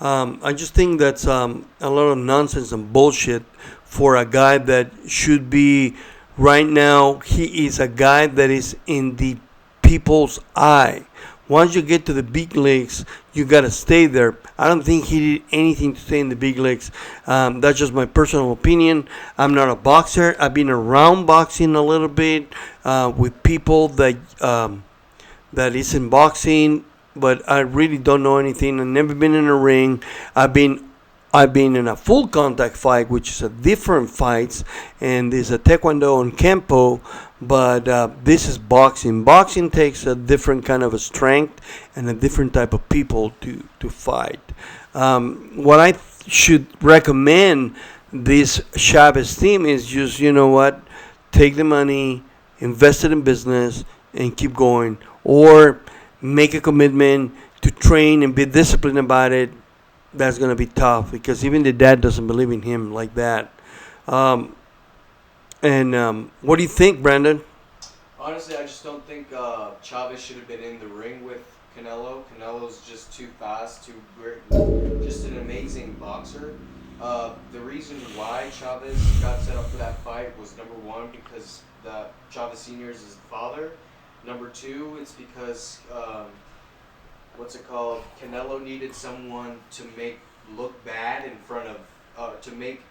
I just think that's a lot of nonsense and bullshit for a guy that should be right now. He is a guy that is in the people's eye. Once you get to the big leagues, you gotta stay there. I don't think he did anything to stay in the big leagues. That's just my personal opinion. I'm not a boxer. I've been around boxing a little bit with people that is in boxing, but I really don't know anything. I've never been in a ring. I've been I've been in a full contact fight, which is a different fights, and there's a taekwondo and kempo, but this is boxing. Boxing takes a different kind of a strength and a different type of people to fight. What I should recommend this Chavez team is just, you know what, take the money, invest it in business, and keep going, or make a commitment to train and be disciplined about it. That's going to be tough because even the dad doesn't believe in him like that. Um, and what do you think, Brandon? Honestly, I just don't think Chavez should have been in the ring with Canelo. Canelo's just too fast, too great, just an amazing boxer. The reason why Chavez got set up for that fight was number one because Chavez Senior is his father. Number two, it's because what's it called? Canelo needed someone to make look bad in front of to make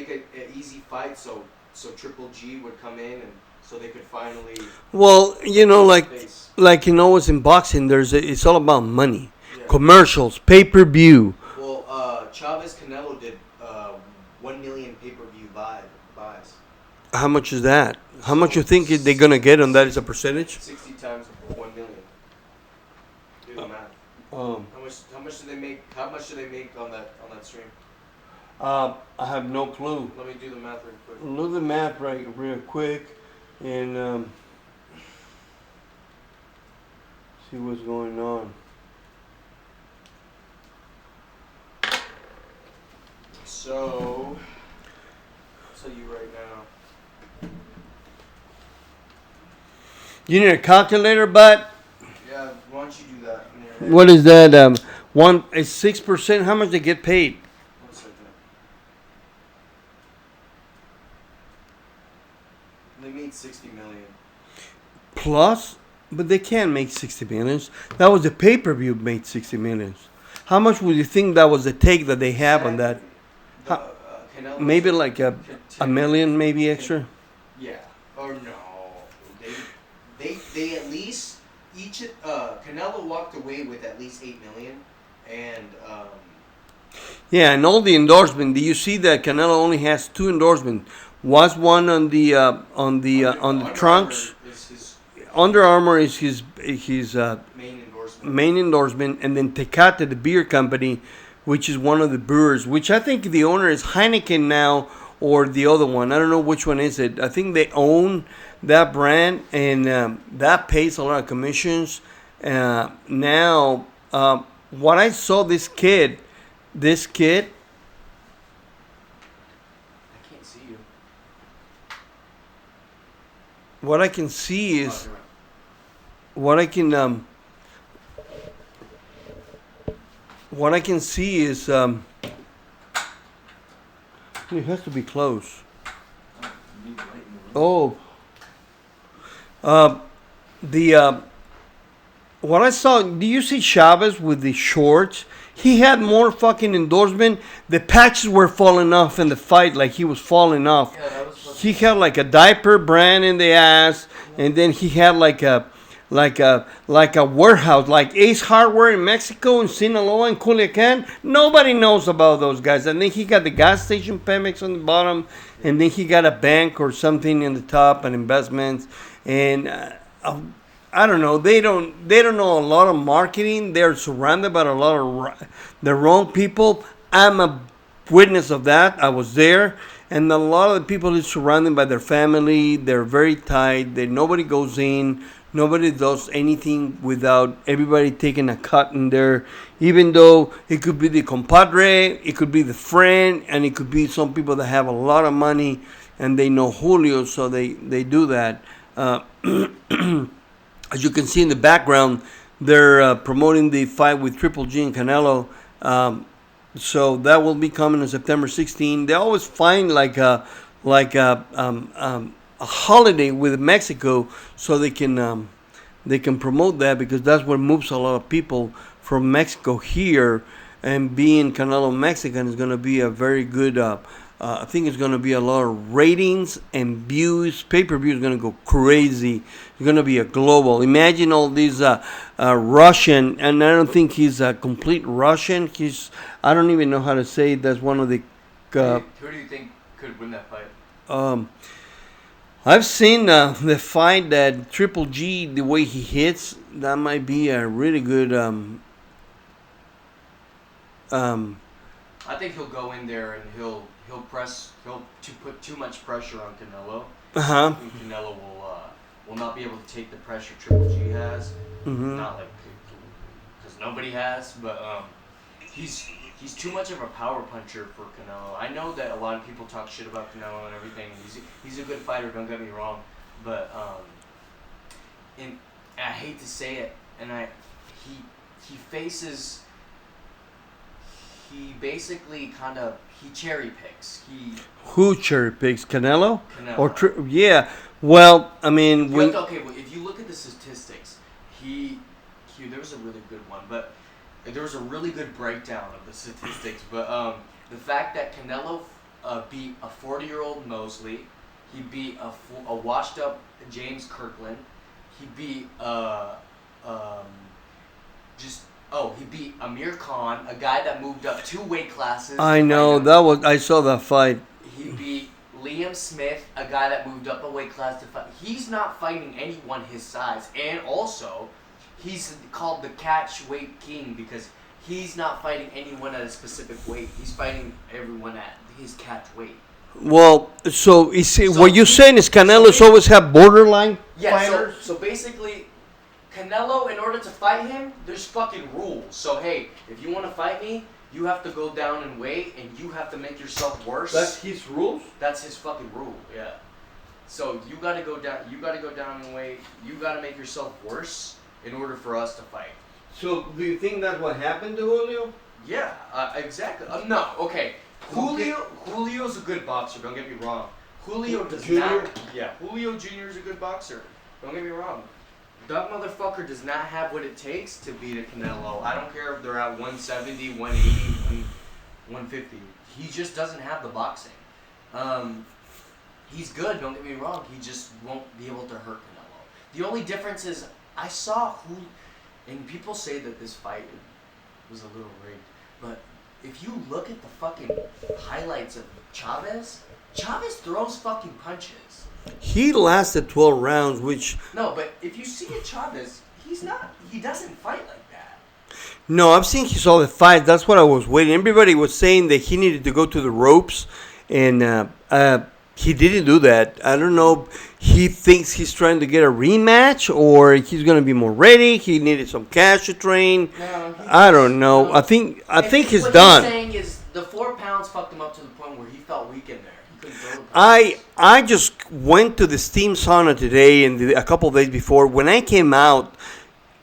an easy fight, so Triple G would come in and so they could finally Well, you know, face to face. like you know, it's in boxing. It's all about money, Yeah. commercials, pay per view. Well, Chavez Canelo did 1 million pay-per-view buys. How much is that? How much So you think they're gonna get on that as a percentage? 60 times 1 million. Do the math. Um, How much do they make? How much do they make on that stream? I have no clue. Let me do the math real quick. Do the math real quick, and see what's going on. So, I'll tell you right now. You need a calculator, but Yeah, why don't you do that? what is that? One is 6%. How much they get paid? 1 second. They made 60 million. Plus, but they can't make 60 millions. That was the pay per view made 60 millions. How much would you think that was the take that they have on that? The, How- Canelo Maybe like a million, maybe extra. Yeah. Or no. They at least each Canelo walked away with at least 8 million, and Yeah, and all the endorsement. Do you see that Canelo only has two endorsements? Was one on the Under trunks. Armour is his Under Armour is his main endorsement. main endorsement, and then Tecate, the beer company, which is one of the brewers, which I think the owner is Heineken now, or the other one. I don't know which one is it. I think they own that brand, and that pays a lot of commissions. Now, what I saw this kid, I can't see you. what I can see is Oh, you're right. what I can what I can see is it has to be close. You need light in the room. Oh, the what I saw. Do you see Chavez with the shorts? He had more fucking endorsement. The patches were falling off in the fight, like he was falling off. Yeah, that was supposed He had like a diaper brand in the ass, and then he had like a warehouse, like Ace Hardware in Mexico and Sinaloa and Culiacan. Nobody knows about those guys. And then he got the gas station Pemex on the bottom, and then he got a bank or something in the top and investments. And I don't know. They don't know a lot of marketing. They're surrounded by a lot of the wrong people. I'm a witness of that. I was there, and a lot of the people is surrounded by their family. They're very tight. Nobody goes in. Nobody does anything without everybody taking a cut in there. Even though it could be the compadre, it could be the friend, and it could be some people that have a lot of money and they know Julio, so they do that. As you can see in the background, they're promoting the fight with Triple G and Canelo. So that will be coming on September 16. They always find a holiday with Mexico so they can promote that because that's what moves a lot of people from Mexico here. And being Canelo Mexican is going to be a very good. I think it's going to be a lot of ratings and views. Pay-per-view is going to go crazy. It's going to be a global. Imagine all these Russian, and I don't think he's a complete Russian. I don't even know how to say it. That's one of the. Who do you think could win that fight? I've seen the fight that Triple G, the way he hits, that might be a really good. I think he'll go in there and he'll put too much pressure on Canelo. Uh-huh. I think Canelo will not be able to take the pressure Triple G has. Mm-hmm. Not like because nobody has, but he's too much of a power puncher for Canelo. I know that a lot of people talk shit about Canelo and everything. He's a good fighter. Don't get me wrong, but and I hate to say it, and he faces. He basically he cherry picks. Who cherry picks? Canelo? Canelo. Or yeah. Well, I mean, if you look at the statistics, there was a really good one, but there was a really good breakdown of the statistics. But the fact that Canelo beat a 40-year-old Mosley, he beat a washed-up James Kirkland, he beat he beat Amir Khan, a guy that moved up 2 weight classes. I know I saw that fight. He beat Liam Smith, a guy that moved up a weight class to fight. He's not fighting anyone his size, and also he's called the catch weight king because he's not fighting anyone at a specific weight. He's fighting everyone at his catch weight. Well, so what you're saying is Canelo's always have borderline fighters? So basically, Canelo, in order to fight him, there's fucking rules. So, hey, if you want to fight me, you have to go down in weight, and you have to make yourself worse. That's his rules? That's his fucking rule, yeah. So, you gotta go down in weight, you gotta make yourself worse in order for us to fight. So, do you think that's what happened to Julio? Yeah, exactly. No, okay. Julio's a good boxer, don't get me wrong. Julio does not... Yeah, Julio Jr. is a good boxer. Don't get me wrong. That motherfucker does not have what it takes to beat a Canelo. I don't care if they're at 170, 180, 150. He just doesn't have the boxing. He's good, don't get me wrong. He just won't be able to hurt Canelo. The only difference is I saw and people say that this fight was a little rigged, but if you look at the fucking highlights of Chavez throws fucking punches. He lasted 12 rounds, which... No, but if you see a Chavez, he doesn't fight like that. No, I've seen his other fights. That's what I was waiting. Everybody was saying that he needed to go to the ropes, and he didn't do that. I don't know. He thinks he's trying to get a rematch, or he's going to be more ready. He needed some cash to train. No, I don't know. No. I think he's done. What he's saying is the 4 pounds fucked him up to the point where he felt weak in there. I just went to the steam sauna today and a couple of days before. When I came out,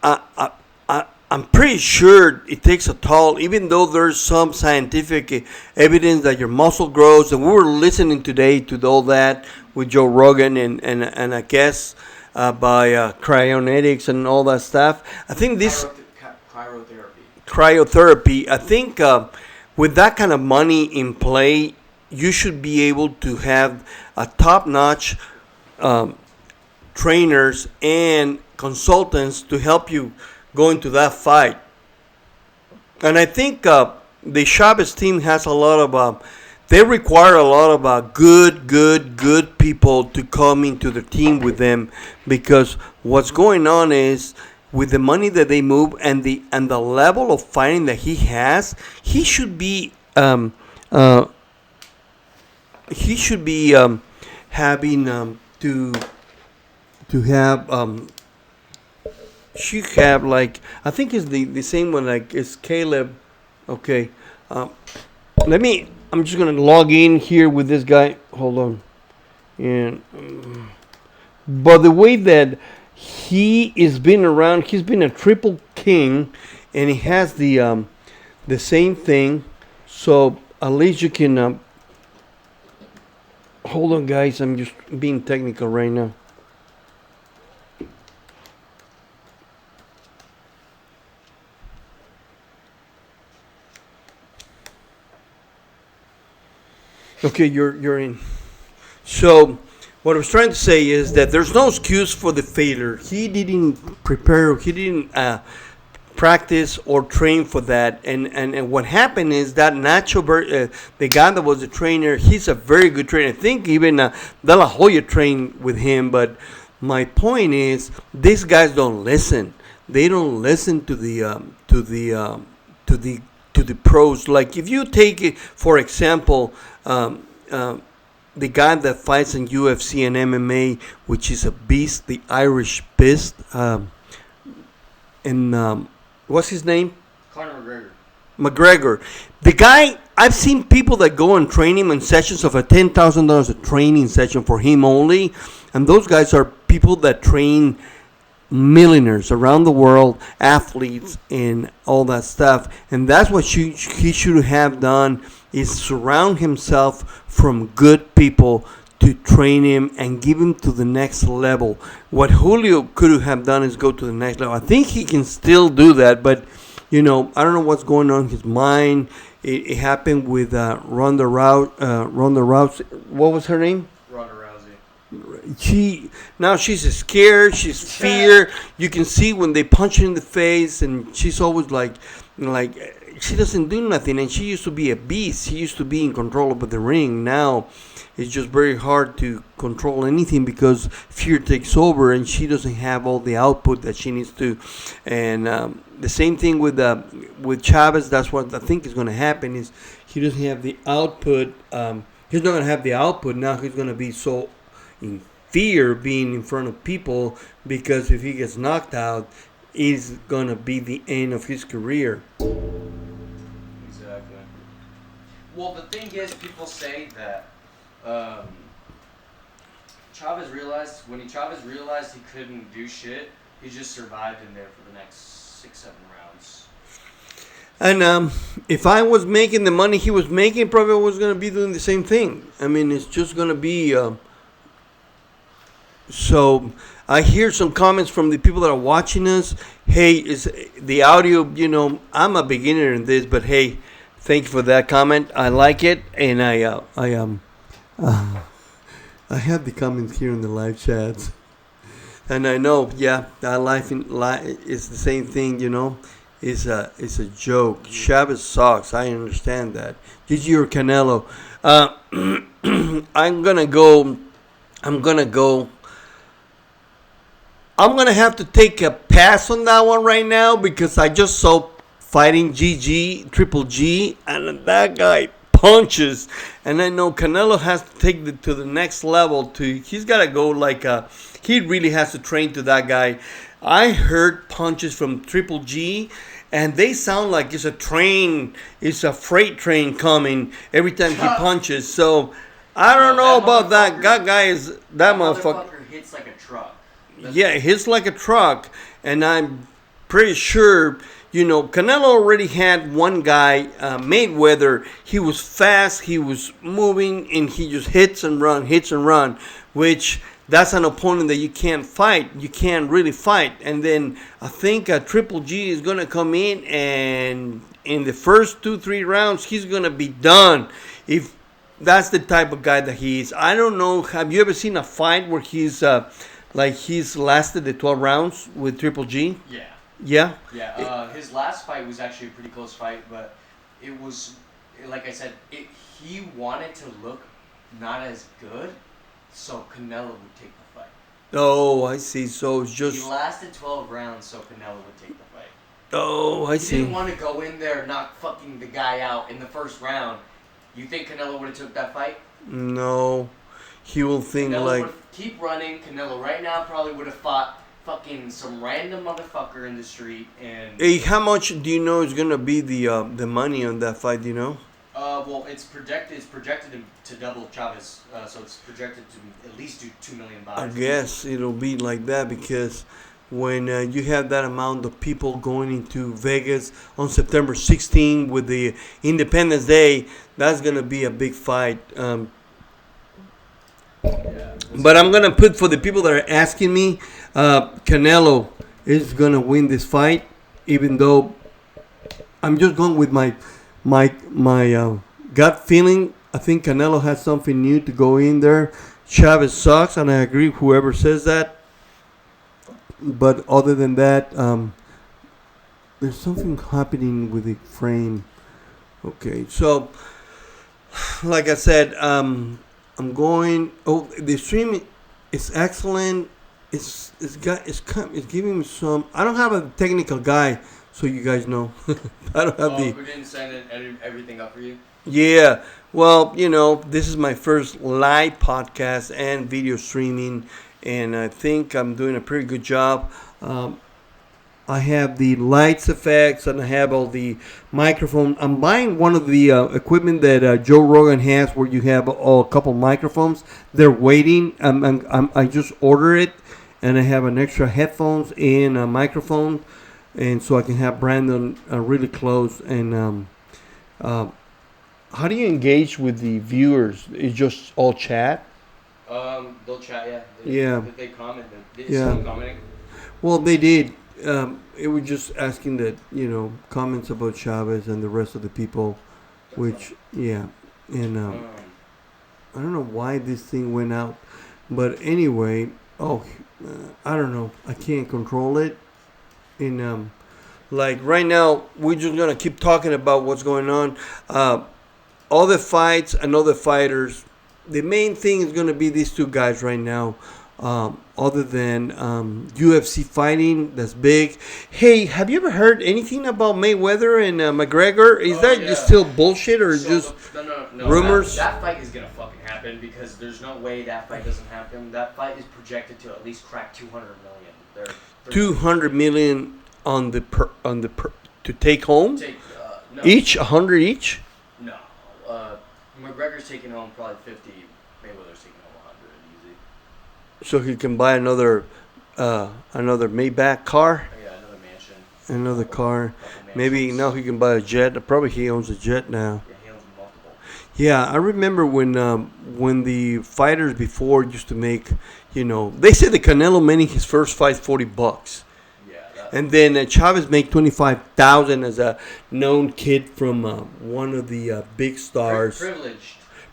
I'm pretty sure it takes a toll, even though there's some scientific evidence that your muscle grows. And we were listening today to all that with Joe Rogan and I guess by cryonetics and all that stuff. I think this cryotherapy. I think with that kind of money in play, you should be able to have a top-notch trainers and consultants to help you go into that fight. And I think the Chavez team has a lot of... they require a lot of good people to come into the team with them, because what's going on is with the money that they move and the level of fighting that he has, he should be... having to have should have like I think it's the same one like it's Caleb. Okay, I'm just gonna log in here with this guy. Hold on, and but the way that he is been around, he's been a triple king, and he has the same thing. So at least you can. Hold on, guys. I'm just being technical right now. Okay, you're in. So, what I was trying to say is that there's no excuse for the failure. He didn't prepare. He didn't practice or train for that. And what happened is that the guy that was the trainer, he's a very good trainer. I think even De La Hoya trained with him. But my point is, these guys don't listen. They don't listen to the pros. Like if you take it, for example, the guy that fights in UFC and MMA, which is a beast, the Irish beast, and what's his name? Conor McGregor. McGregor. The guy, I've seen people that go and train him in sessions of a $10,000 a training session for him only, and those guys are people that train millionaires around the world, athletes, and all that stuff. And that's what he should have done, is surround himself from good people to train him and give him to the next level. What Julio could have done is go to the next level. I think he can still do that, but I don't know what's going on in his mind. It happened with Ronda Rousey. What was her name? Ronda Rousey. She's scared. She's fear. You can see when they punch her in the face, and she's always like she doesn't do nothing. And she used to be a beast. She used to be in control of the ring. Now it's just very hard to control anything because fear takes over, and she doesn't have all the output that she needs to. And the same thing with Chavez. That's what I think is going to happen. Is he doesn't have the output. He's not going to have the output now. He's going to be so in fear being in front of people, because if he gets knocked out, it's going to be the end of his career. Exactly. Well, the thing is, people say that Chavez realized he couldn't do shit, he just survived in there for the next 6-7 rounds. And if I was making the money he was making, probably I was going to be doing the same thing. I mean, it's just going to be... So I hear some comments from the people that are watching us. Hey, is the audio, I'm a beginner in this, but hey, thank you for that comment. I like it. And I have the comments here in the live chats. And I know, that life is the same thing, It's a joke. Chavez sucks. I understand that. GG or Canelo. I'm gonna have to take a pass on that one right now, because I just saw fighting Triple G, and that guy punches. And I know Canelo has to take it to the next level. He's got to go he really has to train to that guy. I heard punches from Triple G, and they sound like it's a freight train coming every time he punches. So I don't know about that. That motherfucker hits like a truck. Yeah, it hits like a truck, and I'm pretty sure, Canelo already had one guy, Mayweather. He was fast, he was moving, and he just hits and run, which that's an opponent that you can't fight. You can't really fight. And then I think Triple G is going to come in, and in the first 2-3 rounds, he's going to be done. If that's the type of guy that he is. I don't know. Have you ever seen a fight where he's lasted the 12 rounds with Triple G? Yeah. Yeah? Yeah. His last fight was actually a pretty close fight, but it was, like I said, he wanted to look not as good, so Canelo would take the fight. Oh, I see. So it's just... He lasted 12 rounds, so Canelo would take the fight. Oh, I see. He didn't want to go in there knock fucking the guy out in the first round. You think Canelo would have took that fight? No. He will think Canelo would keep running. Canelo right now probably would have fought fucking some random motherfucker in the street. And hey, how much do you know is gonna be the money on that fight? Do you know? Well, it's projected to double Chavez, so it's projected to at least do $2 million. I guess it'll be like that, because when you have that amount of people going into Vegas on September 16 with the Independence Day, that's going to be a big fight. Yeah. But I'm going to put, for the people that are asking me, Canelo is going to win this fight, even though I'm just going with my gut feeling. I think Canelo has something new to go in there. Chavez sucks, and I agree with whoever says that. But other than that, there's something happening with the frame. Okay, so like I said, I'm going. Oh, the stream is excellent. It's giving me some. I don't have a technical guy, so you guys know. I don't have we didn't send everything up for you. Yeah, well, this is my first live podcast and video streaming, and I think I'm doing a pretty good job. I have the lights effects, and I have all the microphone. I'm buying one of the equipment that Joe Rogan has, where you have a couple microphones. They're waiting. I just order it, and I have an extra headphones and a microphone, and so I can have Brandon really close. And how do you engage with the viewers? It's just all chat? They'll chat, yeah. Yeah. They comment. They Yeah. still commenting. Well, they did. It was just asking that, comments about Chavez and the rest of the people, which, yeah. And I don't know why this thing went out. But anyway, I don't know. I can't control it. And, like, right now, we're just going to keep talking about what's going on. All the fights and all the fighters, the main thing is going to be these two guys right now. Other than UFC fighting, that's big. Hey, have you ever heard anything about Mayweather and McGregor? Is that just still bullshit or just no, rumors? That fight is gonna fucking happen because there's no way that fight doesn't happen. That fight is projected to at least crack 200 million. 200 million on the to take home. No. Each 100 each. No, McGregor's taking home probably 50. Mayweather's taking home 100 easy. So he can buy another Maybach car. Yeah, another mansion. Another car. Couple Maybe mansions. now he can buy a jet. Probably he owns a jet now. Yeah, he owns multiple. Yeah, I remember when the fighters before used to make, they said that Canelo made his first fight $40. Yeah. And then Chavez made 25,000 as a known kid from one of the big stars.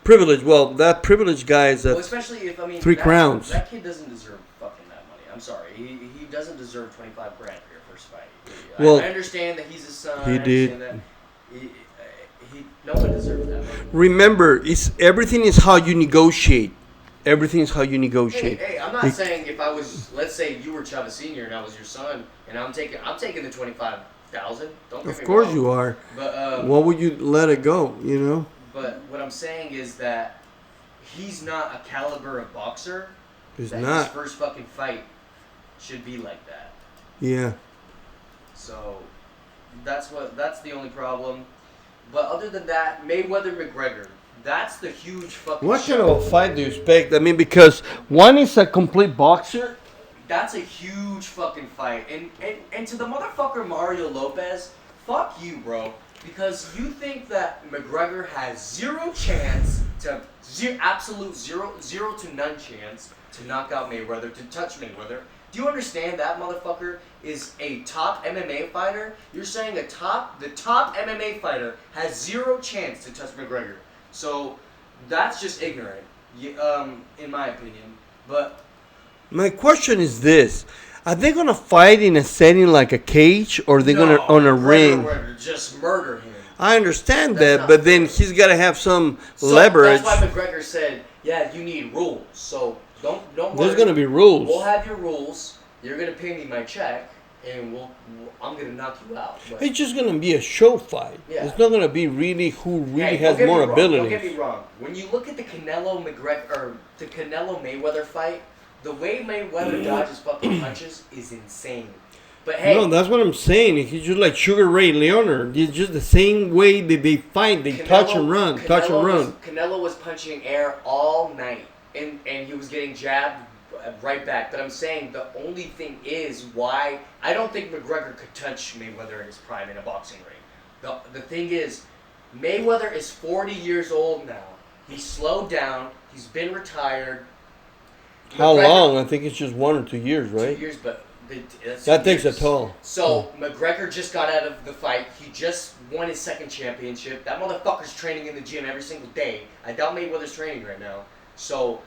Privileged. Well, that privileged guy is Especially if Three Crowns. That kid doesn't deserve fucking that money. I'm sorry. He doesn't deserve 25 grand for your first fight. Well, I understand that he's a son. he I did. understand that no one deserves that money. Remember, everything is how you negotiate. Everything is how you negotiate. Hey, I'm not saying if I was, let's say you were Chavez Senior and I was your son, and I'm taking the 25,000. Don't get me wrong. Of course you are. But why would you let it go? But what I'm saying is that he's not a caliber of boxer. He's that not. His first fucking fight should be like that. Yeah. So that's the only problem. But other than that, Mayweather McGregor, that's the huge fucking What show. kind of a fight do you expect? I mean, because one is a complete boxer. That's a huge fucking fight. And to the motherfucker Mario Lopez, fuck you, bro. Because you think that McGregor has absolute zero to none chance to knock out Mayweather, to touch Mayweather. Do you understand that motherfucker is a top MMA fighter? You're saying the top MMA fighter has zero chance to touch McGregor. So that's just ignorant, in my opinion. But my question is this: are they gonna fight in a setting like a cage, or are they gonna on a ring? McGregor just murder him. I understand That's that, but then he's got to have some So leverage. that's why McGregor said, "Yeah, you need rules. So don't worry. There's gonna be rules. We'll have your rules. You're gonna pay me my check, and I'm gonna knock you out." But It's just gonna be a show fight. Yeah. It's not gonna be really who really Hey, has don't get more me wrong, ability. Don't get me wrong. When you look at the Canelo Mayweather fight, the way Mayweather dodges fucking punches is insane. But hey, No, that's what I'm saying. He's just like Sugar Ray Leonard. It's just the same way that they fight. They touch and run, touch and run. Canelo was punching air all night, and he was getting jabbed right back. But I'm saying the only thing is why I don't think McGregor could touch Mayweather in his prime in a boxing ring. The thing is, Mayweather is 40 years old now. He's slowed down. He's been retired. How long? I think it's just 1 or 2 years, right? 2 years, but that takes a toll. So McGregor just got out of the fight. He just won his second championship. That motherfucker's training in the gym every single day. I doubt Mayweather's training right now. So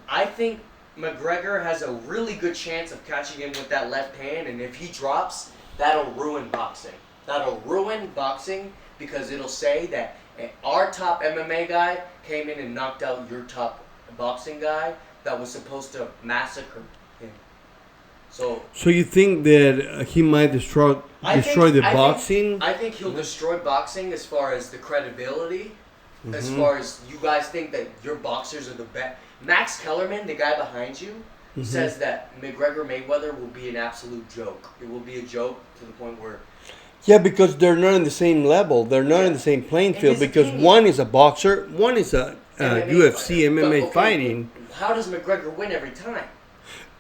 I think McGregor has a really good chance of catching him with that left hand, and if he drops, that'll ruin boxing. That'll ruin boxing because it'll say that our top MMA guy came in and knocked out your top boxing guy that was supposed to massacre him. So you think that he might destroy the boxing? I think he'll destroy boxing as far as the credibility, as far as you guys think that your boxers are the best. Max Kellerman, the guy behind you, says that McGregor Mayweather will be an absolute joke. It will be a joke to the point where... Yeah, because they're not in the same level. They're not in the same playing field because one is a boxer, one is a UFC, MMA fighting. How does McGregor win every time?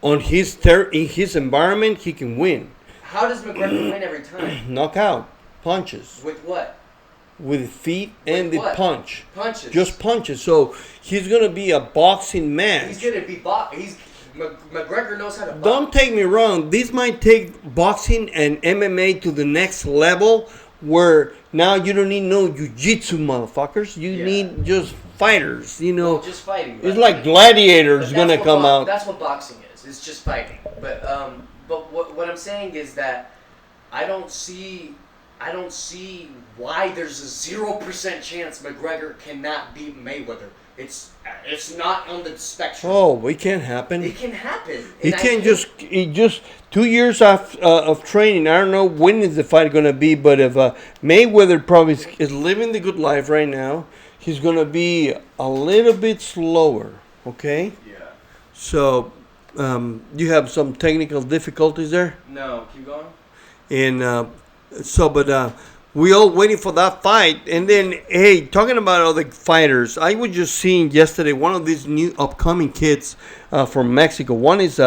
On in his environment, he can win. How does McGregor win every time? Knockout, punches. With what? With feet and the punch. Punches. Just punches. So he's gonna be a boxing match. He's gonna be McGregor knows how to box. Don't take me wrong. This might take boxing and MMA to the next level, where now you don't need no jiu-jitsu motherfuckers. You need just fighters. Just fighting. It's like gladiators gonna come out. That's what boxing is. It's just fighting. But what I'm saying is that I don't see why there's a 0% chance McGregor cannot beat Mayweather. It's not on the spectrum. Oh, it can happen. It can happen. He can't just 2 years of training. I don't know when is the fight gonna be, but if Mayweather probably is living the good life right now, he's gonna be a little bit slower. Okay. Yeah. So, you have some technical difficulties there. No, keep going. And we all waiting for that fight. And then, hey, talking about other fighters, I was just seeing yesterday one of these new upcoming kids from Mexico. One is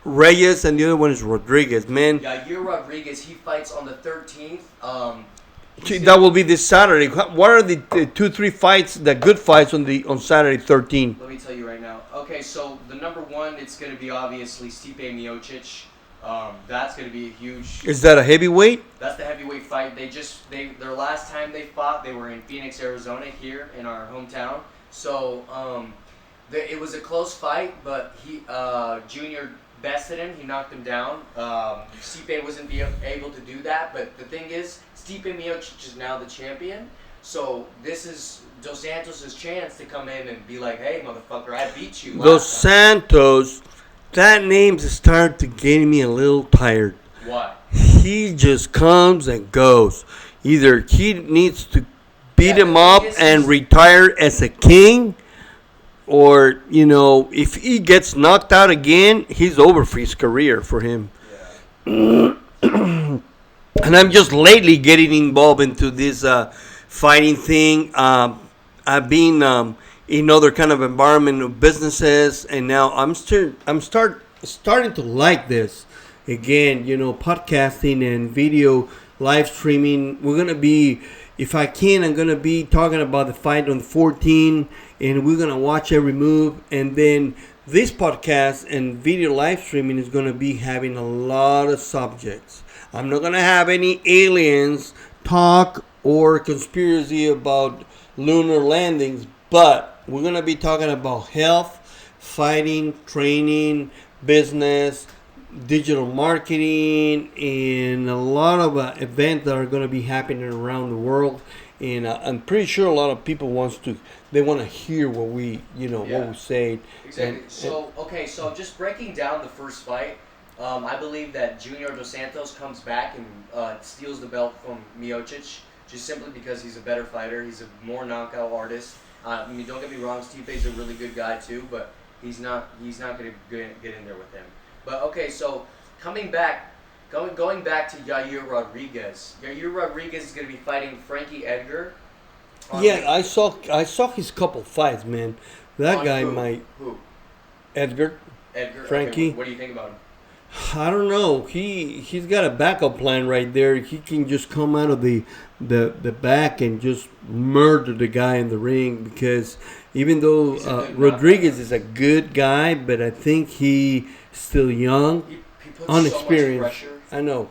Reyes and the other one is Rodriguez. Man, Yair Rodriguez, he fights on the 13th. That will be this Saturday. What are the 2-3 fights, the good fights on Saturday 13? Let me tell you right now. Okay, so the number one, it's going to be obviously Stipe Miocic. That's going to be a huge... Is that a heavyweight? That's the heavyweight fight. Their last time they fought, they were in Phoenix, Arizona, here in our hometown. So it was a close fight, but Junior bested him. He knocked him down. Stipe wasn't able to do that, but the thing is, Stipe Miocic is now the champion. So this is Dos Santos' chance to come in and be like, hey, motherfucker, I beat you. Dos Santos, that name's starting to get me a little tired. Why? He just comes and goes. Either he needs to beat him up and retire as a king, or, if he gets knocked out again, he's over for his career for him. Yeah. And I'm just lately getting involved into this fighting thing. I've been in other kind of environment of businesses, and now I'm starting to like this again. Podcasting and video live streaming. We're gonna be, if I can, I'm gonna be talking about the fight on 14, and we're gonna watch every move. And then this podcast and video live streaming is gonna be having a lot of subjects. I'm not gonna have any aliens talk or conspiracy about lunar landings, but we're gonna be talking about health, fighting, training, business, digital marketing, and a lot of events that are going to be happening around the world. And I'm pretty sure a lot of people want to hear what we what we say. Exactly. So just breaking down the first fight, I believe that Junior Dos Santos comes back and steals the belt from Miocic, just simply because he's a better fighter. He's a more knockout artist. Don't get me wrong, Stipe's a really good guy too, but he's not going to get in there with him. But okay, so going back to Yair Rodriguez. Yair Rodriguez is going to be fighting Frankie Edgar. I saw his couple fights, man. That guy might. Who? Edgar. Edgar. Frankie. Okay, what do you think about him? I don't know. He's got a backup plan right there. He can just come out of the back and just murder the guy in the ring, because even though Rodriguez is a good guy, but I think he's still young, He puts unexperienced. so much pressure. I know.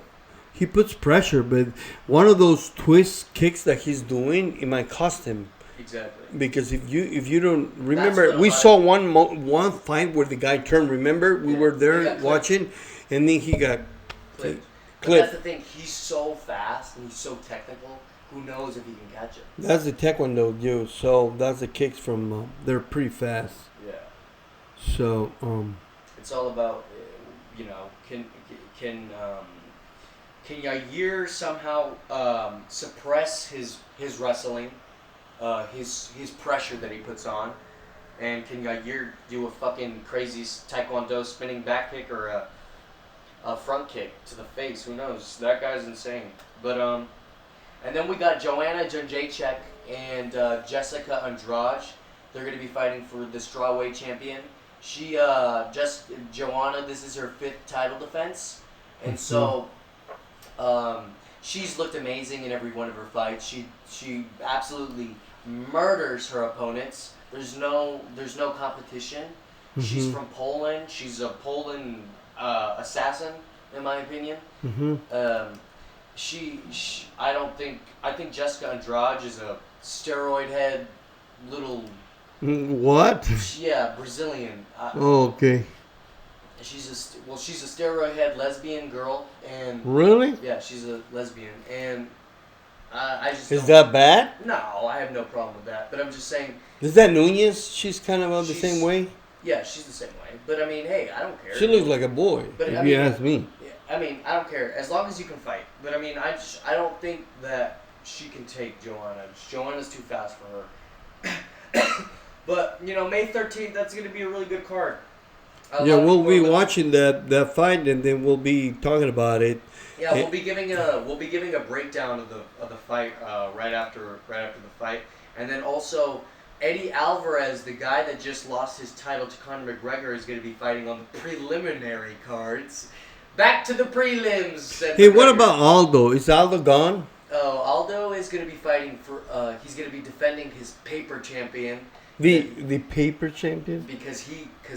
He puts pressure, but one of those twist kicks that he's doing, it might cost him. Exactly. Because if you don't remember, what we a lot saw one fight where the guy turned. Remember, we were He there got watching, and then he got But clipped. that's the thing. He's so fast and he's so technical. Who knows if he can catch him? That's the taekwondo, dude. So that's the kicks from. They're pretty fast. Yeah. So It's all about, can Yair somehow suppress his wrestling, his pressure that he puts on, and can Yair do a fucking crazy taekwondo spinning back kick or a front kick to the face? Who knows? That guy's insane. But and then we got Joanna Jędrzejczyk and Jessica Andrade. They're gonna be fighting for the strawweight champion. Joanna, this is her 5th title defense, and so she's looked amazing in every one of her fights. She absolutely murders her opponents. There's no competition. She's from Poland. She's a Poland assassin, in my opinion. I think Jessica Andrade is a steroid head little. what? Yeah, Brazilian. Oh, okay. She's a steroid head lesbian girl, and Really? yeah, she's a lesbian, and I just Is don't- that bad? No, I have no problem with that. But I'm just saying, Is that Nunez? She's kind of the She's- same way. yeah, she's the same way. But I mean, hey, I don't care. She looks like a boy, But, if I you mean- ask me. I mean, I don't care as long as you can fight. But I mean, I don't think that she can take Joanna. Joanna's too fast for her. But May 13th, that's gonna be a really good card. Yeah, we'll be watching that fight, and then we'll be talking about it. Yeah, we'll be giving a breakdown of the fight right after the fight, and then also Eddie Alvarez, the guy that just lost his title to Conor McGregor, is going to be fighting on the preliminary cards. Back to the prelims. said Hey, what McGregor. about Aldo? Is Aldo gone? Oh, Aldo is going to be fighting for. He's going to be defending his paper champion. The paper champion? Because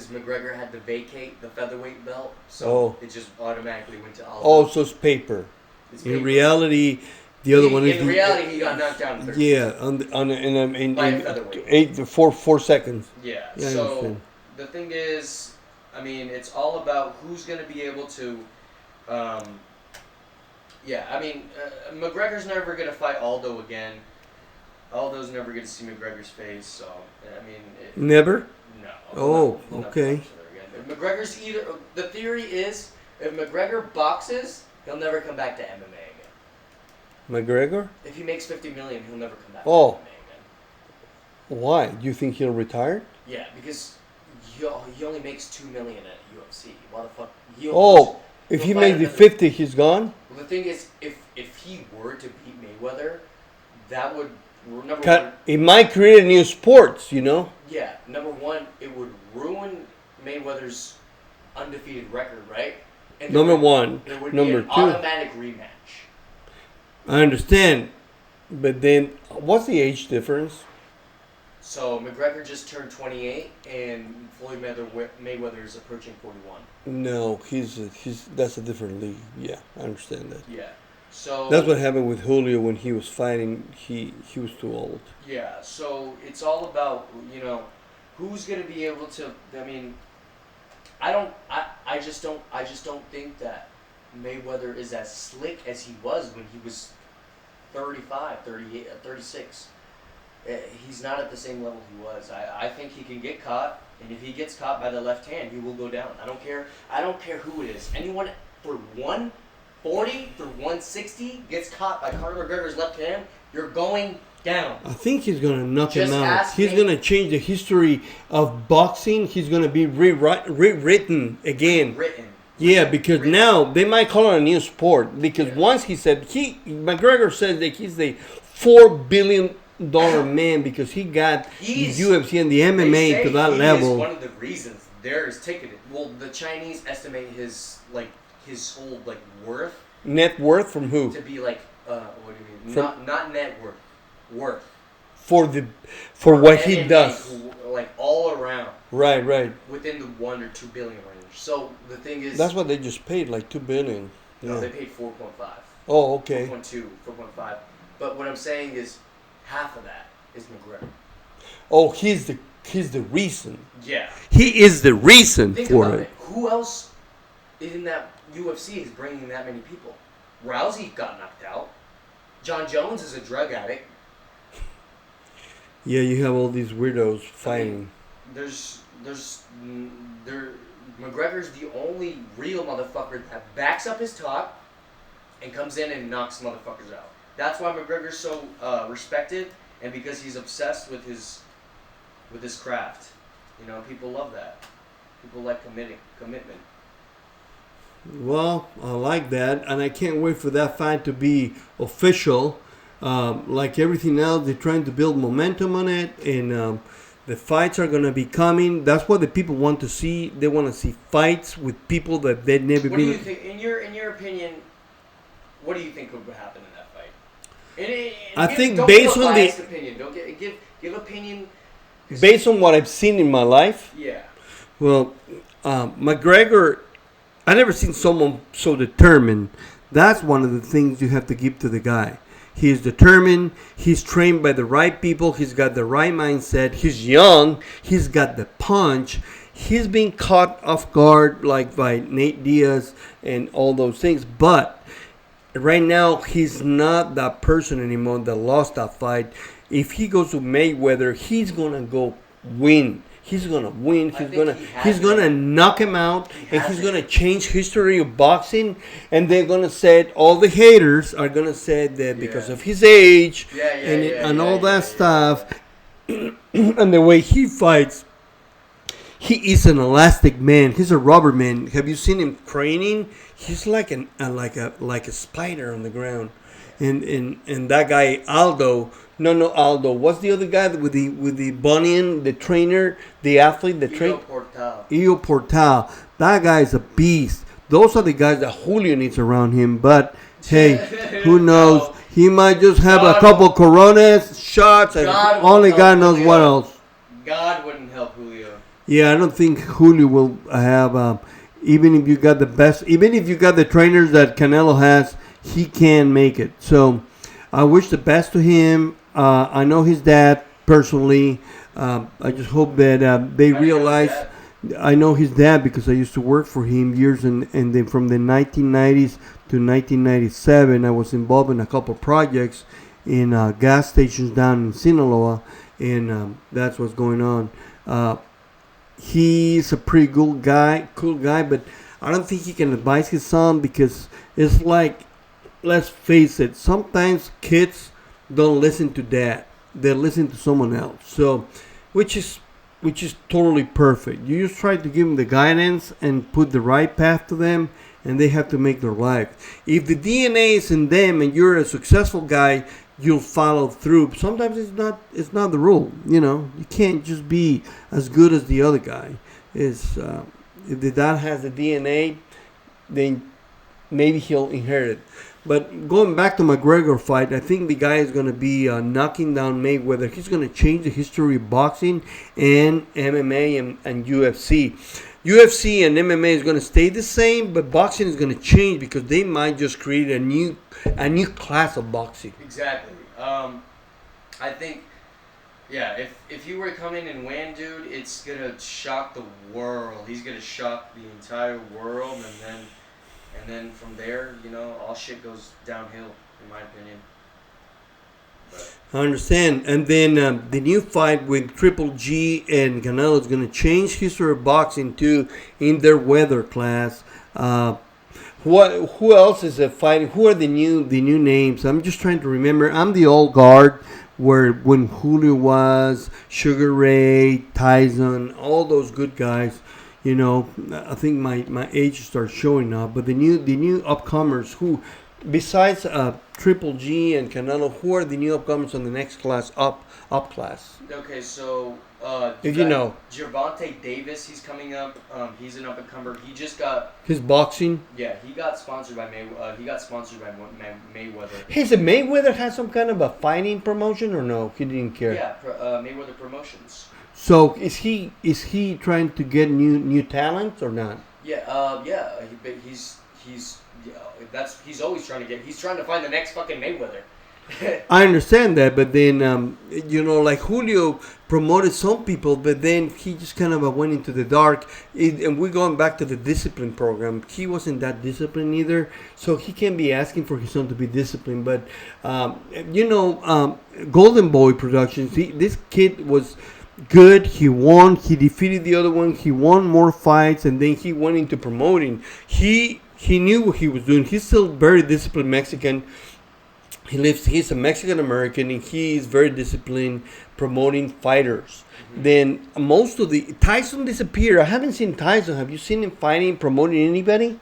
McGregor had to vacate the featherweight belt, so Oh. it just automatically went to Aldo. Oh, so it's paper. It's In paper. reality, the other one is In reality, he got knocked down in 30 Yeah, in By a featherweight. 4 seconds. Yeah. Yeah, I So understand. the thing is, I mean, it's all about who's going to be able to. McGregor's never going to fight Aldo again. Aldo's never going to see McGregor's face. So I mean. Never? No. Oh, he'll not okay. box there again. If McGregor's either. The theory is, if McGregor boxes, he'll never come back to MMA again. McGregor? If he makes $50 million, he'll never come back Oh. to MMA again. Why? Do you think he'll retire? Yeah, because he only makes $2 million at UFC. Why the fuck? Oh, if he he'll makes fight the another- 50, he's gone? Well, the thing is, if he were to beat Mayweather, that would number Cut- one. It might create a new sports, you know? Yeah, number one, it would ruin Mayweather's undefeated record, right? And Number one. there would Number be an two. automatic rematch. I understand. But then, what's the age difference? So McGregor just turned 28, and Floyd Mayweather is approaching 41. No, that's a different league. Yeah, I understand that. Yeah. So That's what happened with Julio when he was fighting. He was too old. Yeah, so it's all about, who's going to be able to. I mean, I just don't think that Mayweather is as slick as he was when he was 35, 38, 36. He's not at the same level he was. I think he can get caught, and if he gets caught by the left hand, he will go down. I don't care who it is. Anyone for 140 through 160 gets caught by Conor McGregor's left hand, you're going down. I think he's going to knock Just him out. ask He's me- going to change the history of boxing. He's going to be rewritten again. Written. Yeah, because Written. now they might call it a new sport. Because Yeah. once he said, McGregor says that he's the $4 billion man because he got He's- the UFC and the They MMA say to that he level. is one of the reasons there is ticketed. Well, the Chinese estimate his whole worth Net worth from who? to be like what do you mean? From- Not net worth. Worth. For what he MMA, does. like all around Right. within the 1 or 2 billion range. So the thing is, That's what they just paid, like $2 billion. no, Yeah. they paid 4.5, Oh, okay. 4.2, 4.5. But what I'm saying is, half of that is McGregor. Oh, he's the reason. Yeah. He is the reason Think for about it. it. Who else in that UFC is bringing that many people? Rousey got knocked out. John Jones is a drug addict. Yeah, you have all these weirdos fighting. McGregor's the only real motherfucker that backs up his talk and comes in and knocks motherfuckers out. That's why McGregor's so respected, and because he's obsessed with his craft. You know, people love that. People like commitment. Well, I like that, and I can't wait for that fight to be official. Like everything else, they're trying to build momentum on it, and the fights are going to be coming. That's what the people want to see. They want to see fights with people that they've never What been. do you think, in your opinion? What do you think would happen in that fight? I think don't based give a on the- biased opinion. Don't give opinion. Based on what I've seen in my life, Yeah. well, McGregor, I never seen someone so determined. That's one of the things you have to give to the guy. He is determined. He's trained by the right people. He's got the right mindset. He's young. He's got the punch. He's being caught off guard like by Nate Diaz and all those things. But right now, he's not that person anymore that lost that fight. If he goes to Mayweather, he's gonna go win. He's gonna win. He's gonna knock him out, and he's gonna change history of boxing. And they're gonna say all the haters are gonna say that because of his age and all that stuff, and the way he fights. He is an elastic man. He's a rubber man. Have you seen him training? He's like a spider on the ground. And that guy Aldo. No, Aldo. What's the other guy with the bunion? The trainer, the athlete, the trainer. Io Portal. That guy is a beast. Those are the guys that Julio needs around him. But hey, who knows? He might just have a couple Coronas, shots, and only God knows what else. God wouldn't help Julio. Yeah, I don't think Julio will have. Even if you got the best, even if you got the trainers that Canelo has, he can make it. So I wish the best to him. I know his dad personally. I just hope that they realize. I know his dad because I used to work for him years, and then from the 1990s to 1997, I was involved in a couple projects in gas stations down in Sinaloa, and that's what's going on. He's a pretty cool guy, but I don't think he can advise his son because it's like, let's face it, sometimes kids don't listen to dad. They listen to someone else. So, which is totally perfect. You just try to give them the guidance and put the right path to them, and they have to make their life. If the DNA is in them and you're a successful guy, you'll follow through. Sometimes it's not the rule. You know, you can't just be as good as the other guy. If the dad has the DNA, then maybe he'll inherit it. But going back to McGregor fight, I think the guy is going to be knocking down Mayweather. He's going to change the history of boxing and MMA and UFC. UFC and MMA is going to stay the same, but boxing is going to change because they might just create a new class of boxing. Exactly. I think, yeah, if you were to come in and win, dude, it's going to shock the world. He's going to shock the entire world, and then from there, you know, all shit goes downhill, in my opinion. But I understand. And then the new fight with Triple G and Canelo is going to change history of boxing too in their weather class. Who else is fighting? Who are the new names? I'm just trying to remember. I'm the old guard where when Julio was, Sugar Ray, Tyson, all those good guys. You know, I think my age starts showing up. But the new upcomers who, besides Triple G and Canelo, who are the new upcomers on the next class up class? Okay, so If you know. Gervonta Davis, he's coming up. He's an up and comer. He just got His boxing. he got sponsored by Mayweather. Hey, so Mayweather has some kind of a fighting promotion or no? He didn't care. Yeah, Mayweather Promotions. So is he trying to get new talent or not? He's always trying to get. He's trying to find the next fucking Mayweather. I understand that, but then like Julio promoted some people, but then he just kind of went into the dark. And we're going back to the discipline program. He wasn't that disciplined either, so he can't be asking for his son to be disciplined. But Golden Boy Productions, this kid was good. He won. He defeated the other one. He won more fights, and then he went into promoting. He knew what he was doing. He's still very disciplined Mexican. He's a Mexican American, and he is very disciplined promoting fighters. Mm-hmm. Then most of the Tyson disappeared. I haven't seen Tyson. Have you seen him fighting, promoting anybody?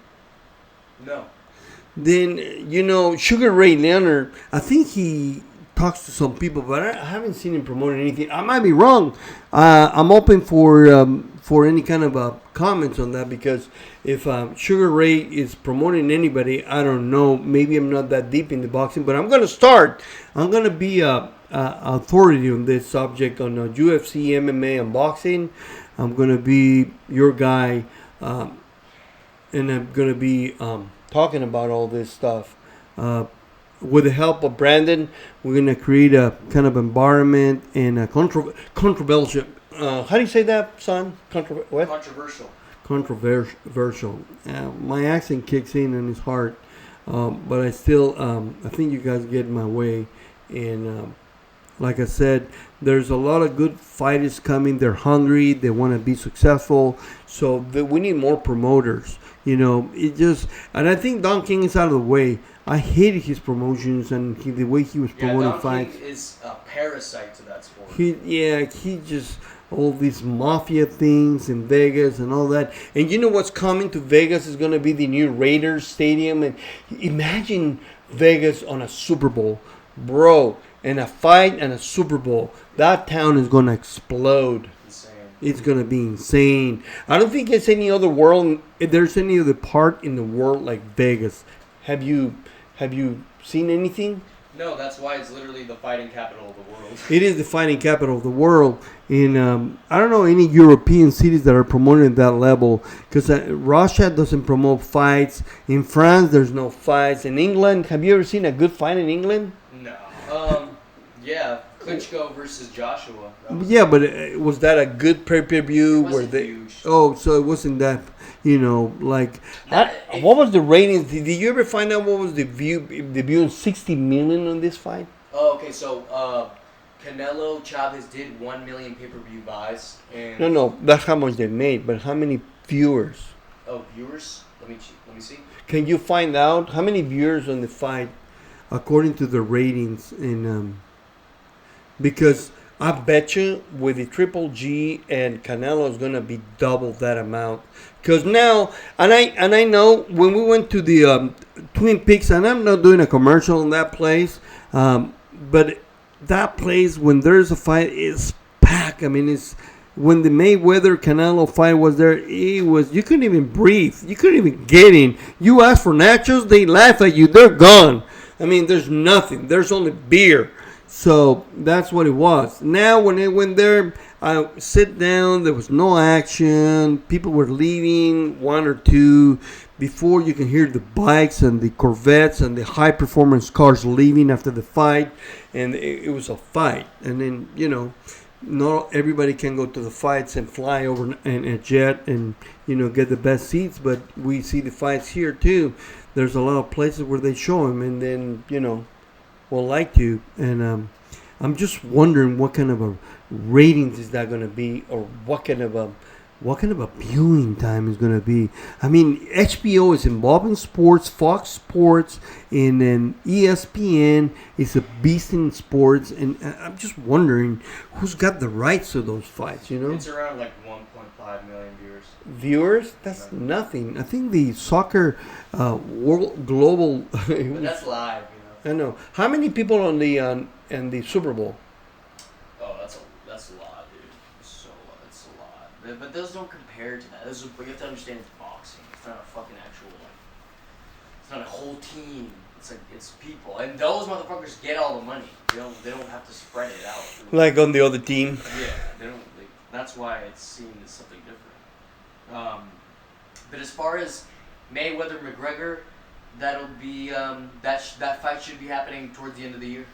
No. Then Sugar Ray Leonard. I think he talks to some people, but I haven't seen him promoting anything. I might be wrong. I'm open for any kind of comments on that, because if Sugar Ray is promoting anybody, I don't know. Maybe I'm not that deep into boxing, but I'm gonna start. I'm gonna be a authority on this subject on UFC, MMA, and boxing. I'm gonna be your guy, and I'm gonna be talking about all this stuff. With the help of Brandon, we're going to create a kind of environment and a controversial. How do you say that, son? Controversial. Controversial. My accent kicks in his heart, but I still, I think you guys get my way. And like I said, there's a lot of good fighters coming. They're hungry. They want to be successful. So we need more promoters. And I think Don King is out of the way. I hated his promotions and the way he was promoting Don fights. King is a parasite to that sport. He just all these mafia things in Vegas and all that. And you know what's coming to Vegas is going to be the new Raiders Stadium. And imagine Vegas on a Super Bowl, bro, and a fight and a Super Bowl. That town is going to explode. It's going to be insane. I don't think there's any other part in the world like Vegas. Have you seen anything? No, that's why it's literally the fighting capital of the world. It is the fighting capital of the world. In I don't know any European cities that are promoting at that level, because Russia doesn't promote fights. In France, there's no fights. In England, have you ever seen a good fight in England? No. Yeah. Klitschko versus Joshua. But was that a good pay-per-view? Huge. Oh, so it wasn't that, what was the ratings? Did you ever find out what was the view 60 million on this fight? Oh, okay, so Canelo Chavez did 1 million pay-per-view buys. And No, that's how much they made, but how many viewers? Oh, viewers? Let me see. Can you find out how many viewers on the fight according to the ratings because I bet you with the Triple G and Canelo is gonna be double that amount. Because now, and I know when we went to the Twin Peaks, and I'm not doing a commercial in that place, but that place when there's a fight is packed. I mean, it's when the Mayweather Canelo fight was there, you couldn't even breathe, you couldn't even get in. You ask for nachos, they laugh at you, they're gone. I mean, there's nothing. There's only beer. So that's what it was. Now when they went there, I sit down. There was no action. People were leaving, one or two. Before you can hear the bikes and the Corvettes and the high performance cars leaving after the fight. And it was a fight. And then, not everybody can go to the fights and fly over in a jet and, get the best seats. But we see the fights here too. There's a lot of places where they show them and then, will like to, and I'm just wondering what kind of a ratings is that going to be, or what kind of a viewing time is going to be. I mean, HBO is involved in sports, Fox Sports, and then ESPN is a beast in sports, and I'm just wondering who's got the rights to those fights. It's around like 1.5 million viewers. Viewers? That's nothing. I think the soccer world global. But that's live. I know. How many people on the in the Super Bowl? Oh, that's a lot, dude. That's a lot. But those don't compare to that. You have to understand it's boxing. It's not a fucking actual it's not a whole team. It's people, and those motherfuckers get all the money. They don't have to spread it out. Like on the other team. Yeah, they don't. That's why it's seen as something different. But as far as Mayweather McGregor, that'll be that fight should be happening towards the end of the year.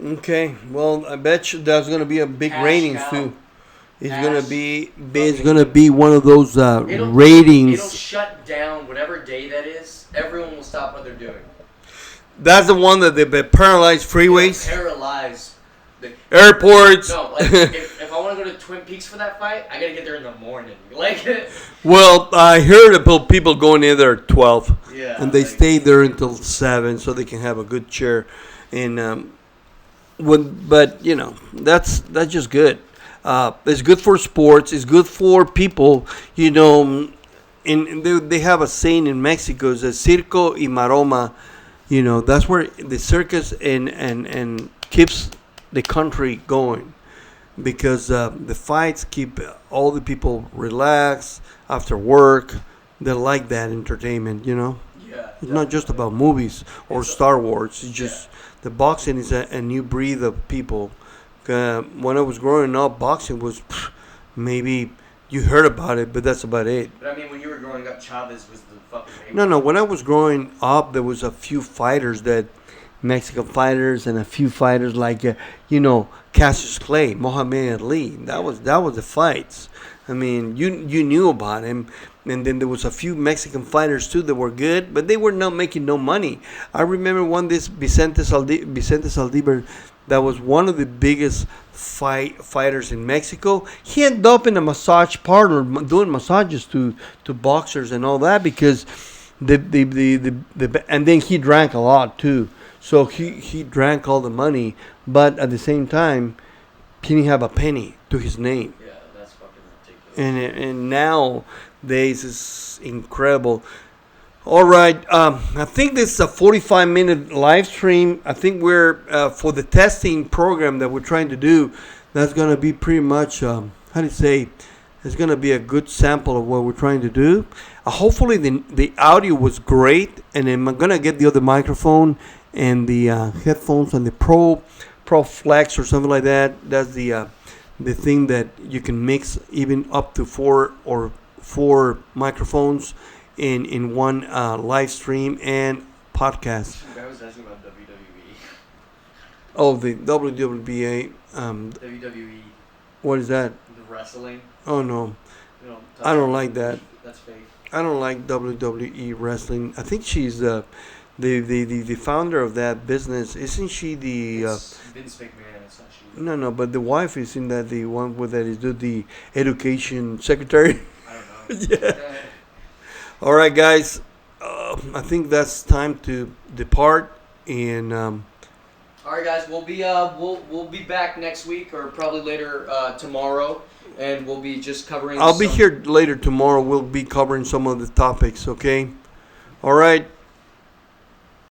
Okay, well, I bet you that's gonna be a big Cash ratings cow. too. It's Cash gonna be one of those It'll ratings. shut down whatever day that is. Everyone will stop what they're doing. That's the one that they paralyzed freeways, Paralyze. airports. No, like if I want to go to Twin Peaks for that fight, I gotta get there in the morning. Like. Well, I heard about people going in there at 12, Yeah. and they stay there until 7 so they can have a good chair. And but you know, that's just good. It's good for sports. It's good for people. You know, and they have a saying in Mexico: "It's a circo y maroma." You know, that's where the circus and keeps the country going, because the fights keep all the people relaxed after work. They like that entertainment. You know, Yeah. it's not just about movies or Star Wars. It's just the boxing is a new breed of people. When I was growing up, boxing was maybe you heard about it, but that's about it. But I mean, when you were growing up, Chavez was the fucking name. No. When I was growing up, there was a few fighters Mexican fighters, and a few fighters like Cassius Clay, Muhammad Ali. That was the fights. I mean, you knew about him, and then there was a few Mexican fighters too that were good, but they were not making no money. I remember this Vicente Saldívar, that was one of the biggest fighters in Mexico. He ended up in a massage parlor doing massages to boxers and all that, because and then he drank a lot too. So he drank all the money, but at the same time, he didn't have a penny to his name. Yeah, that's fucking ridiculous. And nowadays it's incredible. All right, I think this is a 45-minute live stream. I think we're for the testing program that we're trying to do. That's gonna be pretty much it's gonna be a good sample of what we're trying to do. Hopefully the audio was great, and I'm gonna get the other microphone and the headphones and the Pro Flex or something like that. That's the thing that you can mix even up to four microphones in one live stream and podcast. I was asking about WWE. Oh, the WWBA. WWE, What is that? the wrestling. Oh no, You know, I don't like that. That's fake. I don't like WWE wrestling. I think she's the founder of that business. Isn't she the? It's Vince McMahon. It's not she. No, but the wife isn't that the one with that is the education secretary? I don't know. Yeah. All right, guys. I think that's time to depart. And All right, guys. We'll be back next week, or probably later tomorrow, and we'll be just covering. I'll be here later tomorrow. We'll be covering some of the topics. Okay. All right.